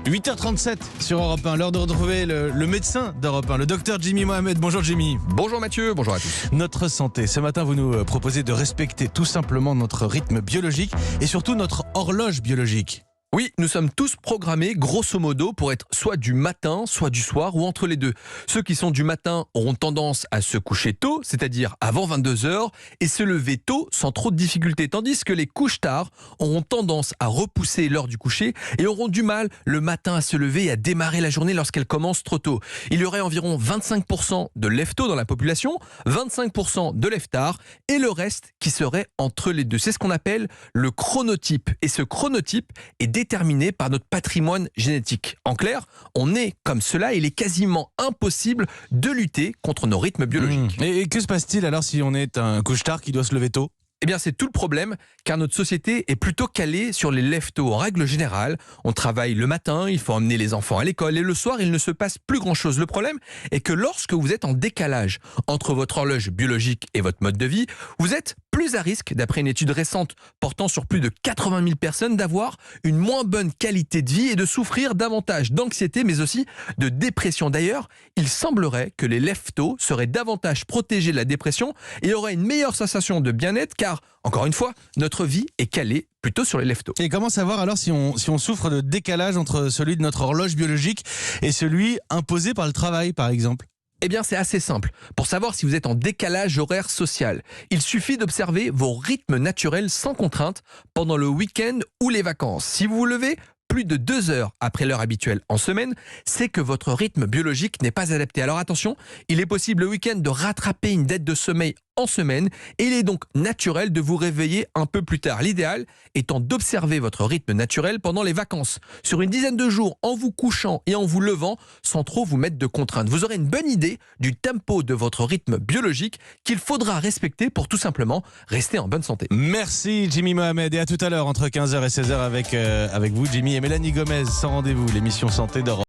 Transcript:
8h37 sur Europe 1, l'heure de retrouver le médecin d'Europe 1, le docteur Jimmy Mohamed. Bonjour Jimmy. Bonjour Mathieu, bonjour à tous. Notre santé, ce matin vous nous proposez de respecter tout simplement notre rythme biologique et surtout notre horloge biologique. Oui, nous sommes tous programmés, grosso modo, pour être soit du matin, soit du soir, ou entre les deux. Ceux qui sont du matin auront tendance à se coucher tôt, c'est-à-dire avant 22h, et se lever tôt sans trop de difficultés, tandis que les couches tard auront tendance à repousser l'heure du coucher et auront du mal le matin à se lever et à démarrer la journée lorsqu'elle commence trop tôt. Il y aurait environ 25% de lève-tôt dans la population, 25% de lève-tard, et le reste qui serait entre les deux. C'est ce qu'on appelle le chronotype, et ce chronotype est déterminé par notre patrimoine génétique. En clair, on est comme cela et il est quasiment impossible de lutter contre nos rythmes biologiques. Et que se passe-t-il alors si on est un couche-tard qui doit se lever tôt ? Eh bien, c'est tout le problème, car notre société est plutôt calée sur les lève-tôt. En règle générale, on travaille le matin, il faut emmener les enfants à l'école, et le soir, il ne se passe plus grand-chose. Le problème est que lorsque vous êtes en décalage entre votre horloge biologique et votre mode de vie, vous êtes plus à risque, d'après une étude récente portant sur plus de 80 000 personnes, d'avoir une moins bonne qualité de vie et de souffrir davantage d'anxiété, mais aussi de dépression. D'ailleurs, il semblerait que les lève-tôt seraient davantage protégés de la dépression et auraient une meilleure sensation de bien-être, car, encore une fois, notre vie est calée plutôt sur les lève-tôt. Et comment savoir alors si on souffre de décalage entre celui de notre horloge biologique et celui imposé par le travail, par exemple ? Eh bien, c'est assez simple. Pour savoir si vous êtes en décalage horaire social, il suffit d'observer vos rythmes naturels sans contrainte pendant le week-end ou les vacances. Si vous vous levez plus de 2 heures après l'heure habituelle en semaine, c'est que votre rythme biologique n'est pas adapté. Alors attention, il est possible le week-end de rattraper une dette de sommeil en semaine et il est donc naturel de vous réveiller un peu plus tard. L'idéal étant d'observer votre rythme naturel pendant les vacances, sur une dizaine de jours, en vous couchant et en vous levant sans trop vous mettre de contraintes. Vous aurez une bonne idée du tempo de votre rythme biologique qu'il faudra respecter pour tout simplement rester en bonne santé. Merci Jimmy Mohamed et à tout à l'heure entre 15h et 16h avec vous Jimmy et Mélanie Gomez sans rendez-vous, l'émission Santé d'Europe.